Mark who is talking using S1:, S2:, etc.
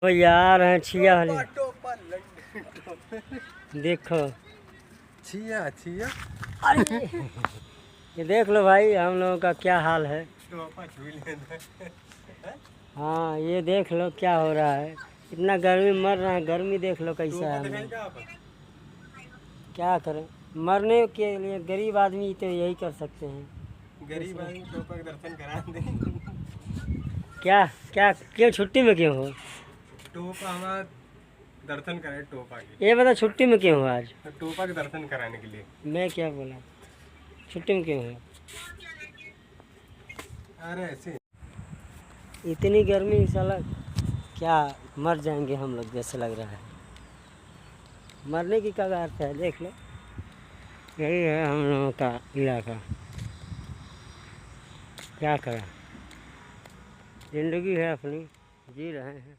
S1: वो यार है छिया वाली। देखो
S2: छिया छिया।
S1: अरे ये देख लो भाई हम लोगों का क्या हाल है। हाँ ये देख लो क्या हो रहा है। इतना गर्मी मर रहा है। गर्मी देख लो कैसा है। क्या करें मरने के लिए गरीब आदमी तो यही कर सकते हैं।
S2: गरीब आदमी टोपा के दर्शन करा दें।
S1: क्या क्या क्यों छुट्टी में क्यों हो?
S2: टोपा हमारा दर्शन करे टोपा के।
S1: ये बता छुट्टी में क्यों हो आज?
S2: टोपा के दर्शन कराने के लिए।
S1: मैं क्या बोला छुट्टी में क्यों हो?
S2: अरे ऐसे
S1: इतनी गर्मी साला क्या मर जाएंगे हम लोग जैसे लग रहा है। मरने की कगार पे है देख लो। यही है हम लोगों का इलाका। क्या करें जिंदगी है अपनी जी रहे हैं।